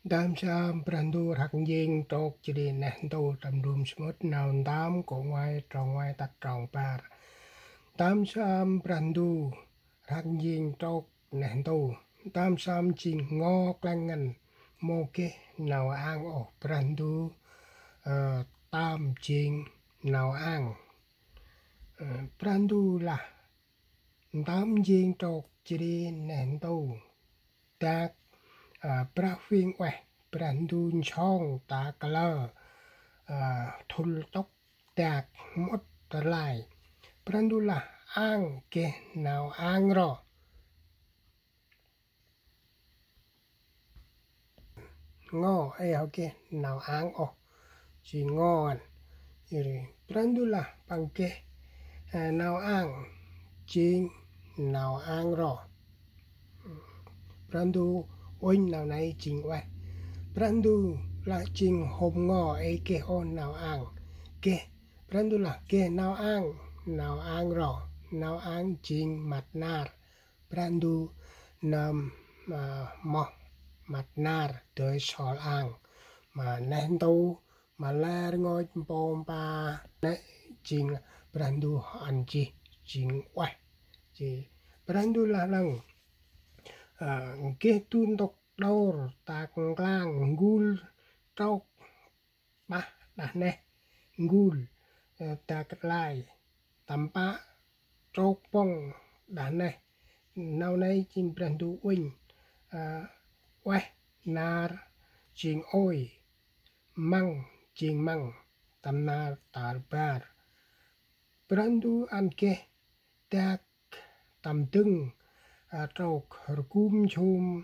Đam sam prandu hạc dinh trọc chỉ đi nè tô tầm rùm smut nào đám cổ ngoài tròn ngoài tắt tròn par. Đam sam prandu hạc dinh trọc nè tô. Đam sam chinh ngó clang ngân mô kê nào ang ổ prandu tam chinh nào ang. Prandu là đám dinh trọc chỉ đi nè tô. Đạc pra phiên quẻ prandu chong ta kala thul tóc tạc mất lại prandu là ang ke nào ang ro ngô ai học ke nào ang o chỉ ngon rồi prandu là bằng ke nào ang chỉ nào ang ro prandu oin nào này chính quay prandu là chính hôm ngò ai ke hôn nào ang ke prandu là ke nào ang ro nào ang chính mặt nar prandu nam mo mặt nar tới sol ang mà nên tu mà la ngồi bom pa đấy chính prandu anh chi chính quay chỉ prandu là năng cái tuôn tộc đau tạc lang gul trâu ba đã nè gul tạc lại tắm pa trâu pong đã nè nào này chim prandu win quay nar ching oi mang ching mang tam nar tar bar prandu an ke tak tam tưng trâu kum chum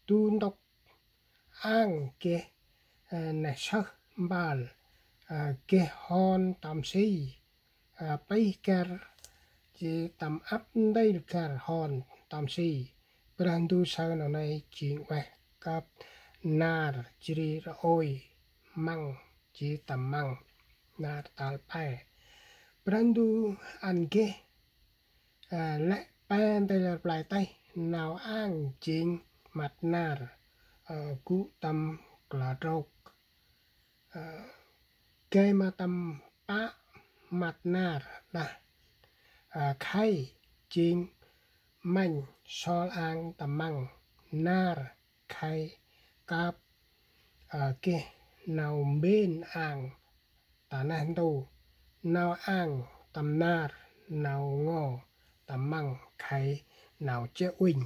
tuôn tộc ang ke nè sắc bal ke hon tam si pai ker chỉ tam áp đây ker hon tam si prandu sa nó này chỉ quay cặp nar chỉ oi mang chỉ tam mang nar tal pai prandu an ke lại pan tay là lại tay nào ang chính mặt nar cú tâm là trâu cây mà tâm pa mặt nar là khay chính manh sol ang tâm măng nar khay cáp ke nào bên ang ta nan tu nào ang tâm nar nào ngô tâm măng khay nào chế uỳnh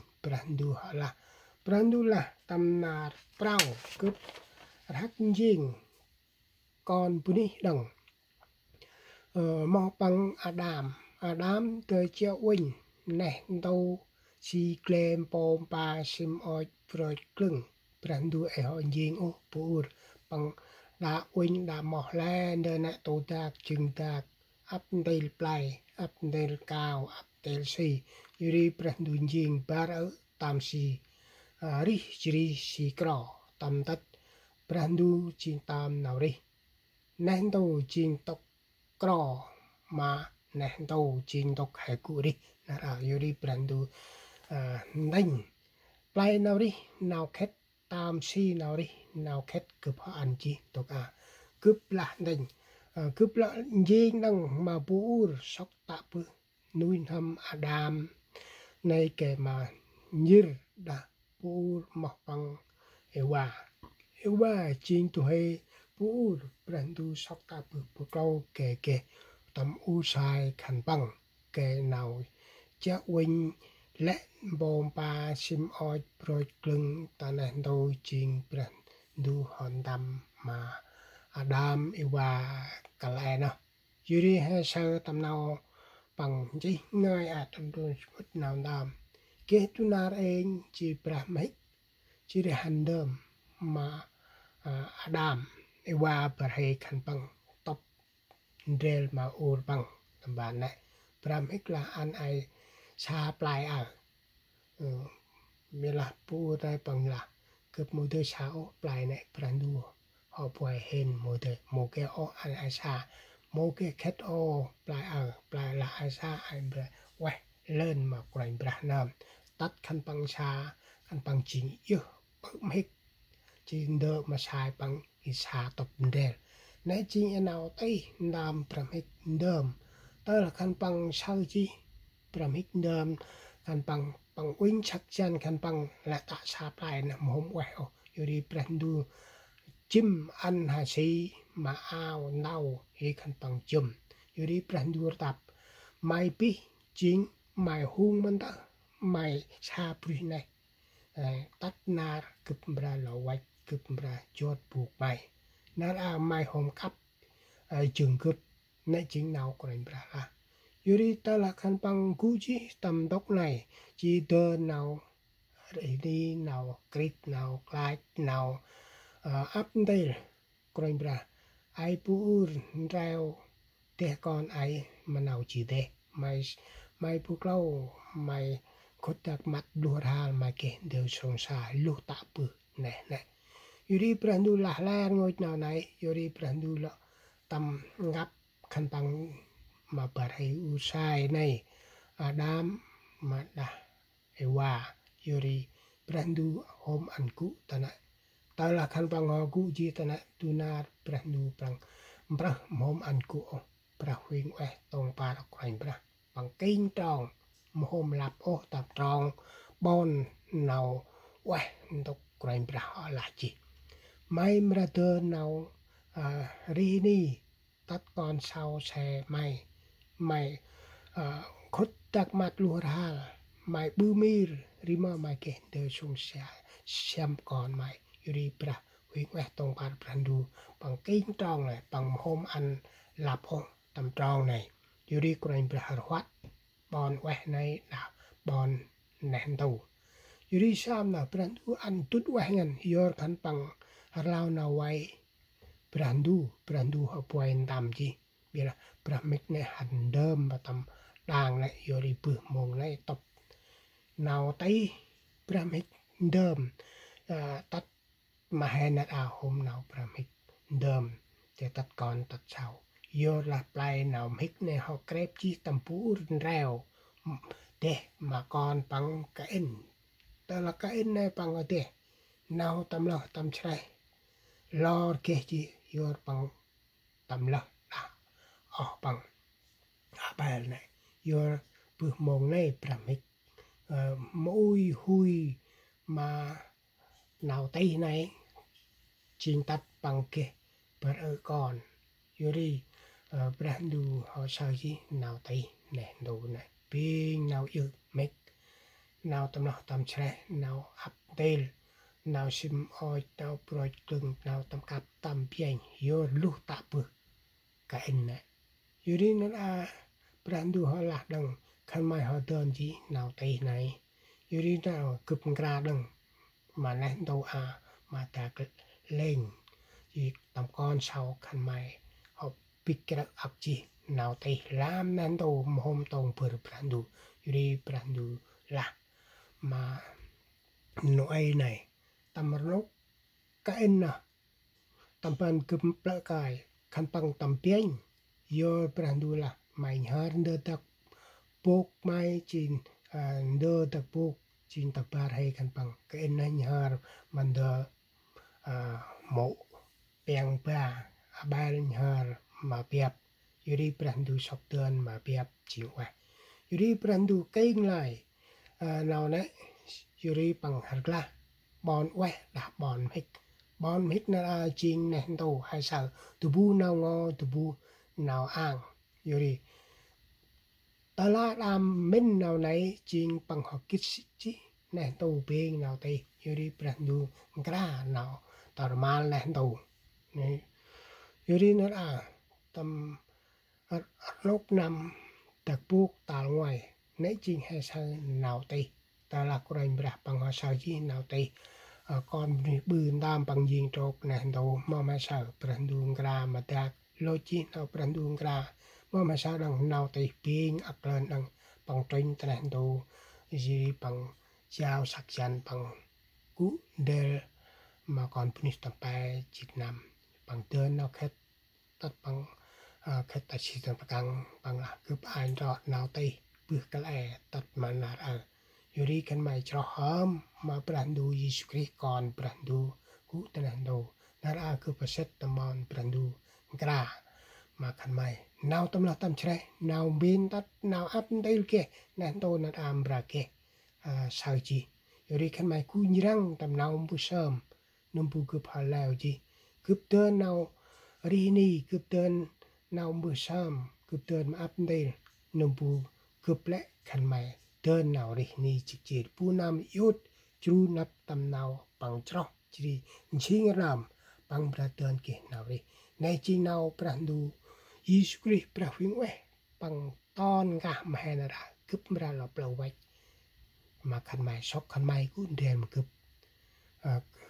prandu là tâm nar prao cướp rắc dinh con puni đồng mò bằng Adam tới chế uỳnh nè đâu si klem pom pa sim oi proi klung prandu e ho dinh o pur bằng đã uỳnh đã mò lên đơn nè tô tạc chừng tạc ấp đầy play ấp đầy cao ấp đầy si yuri prandu dinh bar ở tam si ri chiri si kro tam tat prandu chin tam nào ri nên đâu chin tộc kro mà nên đâu chin tộc hải cụ ri là yuri prandu nành play nào ri nào khét tam si nào ri nào khét cướp anh chi tộc cướp là nành cướp là dinh năng mà bur sóc tạ bư nuôi ham Adam này kẻ mà nhir đã pur mọc bằng ewa chinh tu hay pur prandu sóc ta bự câu kẻ kẻ tầm u sai khăn bằng kẻ nào chắc win lẽ bom pa sim oi proi klung ta nên đôi chinh prandu hòn đầm mà Adam ewa kalai nó yuri hay sơ tầm nào bằng chỉ ngay tầm đôi chút nào đam kế tu nar en chỉ brahmik chỉ để hành đơm mà Adam ewa berhe kan bang top del mà ur bang tầm bản này brahmik là anh ai xa plai mi là pu đây bằng là cướp môi đôi sáu plai này prandu họ bồi hen môi cái o anh ai xa môi cái khét o plai là ai xa ai bờ quay lên mà quanh bra nam tắt khăn băng xa khăn băng chính yêu bấm hết chỉ đỡ mà xài bằng ít xa tập đèn nãy chỉ anh nào tay làm làm hết đơm đó là khăn bằng sao chi làm hết đơm khăn bằng bằng win chắc chắn khăn bằng là tạ xa bài nằm hôm quẹo rồi đi brand du chim ăn hà sĩ mà ao nâu hay khăn bằng chum rồi đi brand du tập mai pi chính mai hung mình ta mai xa bùi này tắt na cực ra lò quạch cực ra chốt buộc bài na mai hôm cấp trường cực nãy chính nào của anh ra là yuri ta là khăn bằng cú chi tầm tốc này chỉ tơ nào đi nào click nào like nào update của anh ra ai pu rao te con ai mà nào chỉ thế mai pu lâu mai khốt đặc mặt đua ra mà kể đều song sai lu tạ bự này yuri brandu là lan ngồi nào này yuri brandu là tầm ngắp khăn bằng mà bà thầy usai này Adam mà đã Ewa yuri brandu hôm ăn cụ ta này ta là khăn bằng họ cụ gì ta này tu na brandu bằng hôm ăn cụ bà huynh quẹ tông bà đọc hành bằng kinh tròn hôm lạp ô tập tròn bon nào quẹ đọc hành họ là gì mai mà tơ nào rini tắt con sau xe mày khốt tạc mặt lùa ra mày bư mir rima mày kể đều xuống xe xem còn mày yuri pra huyết quẹt tông bát brandu bằng kinh tròn này bằng hôm ăn lạp hôm tầm tròn này yuri quanh pra hoạt bon quẹt này là bon nén tàu yuri sam là brandu ăn tút quẹt ngân yor khăn bằng lao nào quay brandu họ poin tam chi biết là pramik này hành đơm và tầm đàng này yori bự mông này tập nào tay pramik đơm tắt mà hay là hôm nào pramik đơm để tắt con tắt sau yor là play nào mic này họ krep chi tầm pú reo để mà con bằng cái in đó là cái in này bằng ở đây nào tầm lo tầm trái lo kia chi yor bằng tầm lo bằng bài này yor bự mông này pramik mỗi hui mà nào tay này chính tắt bằng kia bật ở còn yuri brandu họ sao gì nào tay này đồ này pin nào yêu make nào tầm tre nào update nào sim oi nào project nào tầm cặp tầm pian yor lu tạ bự cái này yuri nó là brandu họ lạc đằng khăn mai họ đơn gì nào tay này yuri nào cực ra đằng mà lên đâu mà ta lên thì tầm con sau khăn mai họ pick it up gì nào tay làm nên đâu hôm tông bờ brandu yuri brandu là mà nội này tầm lúc cái nào tầm pan cực plak cái khăn bằng tầm piên yo brandu là mày hơn đỡ tập buộc mai chín đỡ tập buộc chín tập ba hay khăn bằng cái này nhờ mình đỡ mộ bèn ba ba nhờ mà biệp yuri brandu sọc tơn mà biệp chịu vậy yuri brandu cái lại nào đấy yuri bằng hạt la bon quẹ đã bon hít là chín này đâu hay sao từ bu nào ngô từ bu nào ăn yuri ta là làm mình nào này chín bằng học kích chi này đâu bên nào đây yuri brandu gra nào normal này đâu này yuri nó là tầm lúc năm đặc buộc tàu ngoài nãy chín hay sao nào đây ta là có đánh bạc bằng họ sao chi nào đây con bự đam bằng diện trộp này đâu mà sao brandu gra mà ta lôi chi nào brandu gra mà sao đằng nào tay pin ác lên đằng bằng trên này đâu gì bằng dao sắc chắn bằng cú đel mà còn punis sampai chít năm bằng tên nào khét tất bằng khét ta chỉ cần bằng là cứ ai rõ nào tay bước cái này tất mà là yuri kan mai cho hom mà brandu Yesus Christ còn brandu cũ tên là đầu nara cứ phải xét tầm mòn brandu gra mà khăn mày nào tâm là tâm tre nào bin tắt nào áp đây kia nên tôi nát am bra kia sao chi rồi khăn mày cũ nhang tầm nào bu sớm nôm bu cứ phải lao chi cứ tên nào rini cứ tên nào bu sớm cứ tên mà áp đây nôm bu cứ lẽ khăn mày tên nào rini chỉ pu nam yốt chú nắp tầm nào bằng trọc chỉ chỉ nghe làm bằng bra tên kia nào đi nay chỉ nào brandu Yesus Christ pra phim quê bằng ton gà mà hay là đã cướp ra lọp lầu vạch mà khăn mày sóc khăn mày cũ đèn mà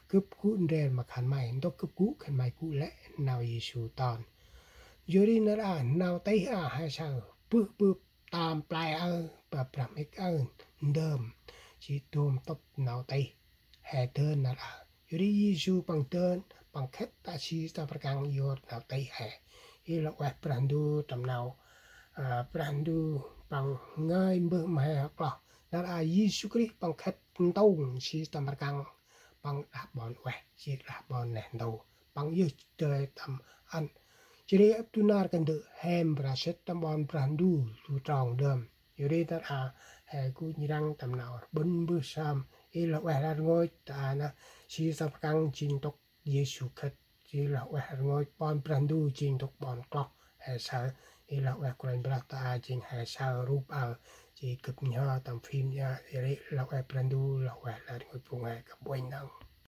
cướp cũ đèn mà khăn mày nó cướp cũ khăn mày cũ lẽ nào Yesu ton rồi đi nó đã nào tay hay sao bước bước tam plai và pra mấy đơm chỉ tôm tóc nào tay hay tên là rồi đi Yesu bằng tên bằng khét ta chỉ ta phải càng yêu nào tay hay là quẹt brandu tầm nào brandu bằng ngay bữa mà học lọ đó là Giêsu Christ bằng khách tâu chỉ tầm càng bằng đạp bọn quẹt chỉ đạp bọn nền đầu bằng như trời tầm ăn chỉ để tu nar cần được hem và set tầm bọn brandu tu tròn đơm rồi đó là hệ cú như đang tầm nào bún bữa sam là quẹt ra ngôi ta na chỉ tầm càng chính tộc Giêsu Christ chỉ là quẹt ngôi bọn brandu chính tộc bọn clock hệ sao là quẹt quẹt brata chính hệ sao rúp chỉ cập nhật tầm phim nha để là quẹt brandu là quẹt là ngôi phụng hệ các bên đâu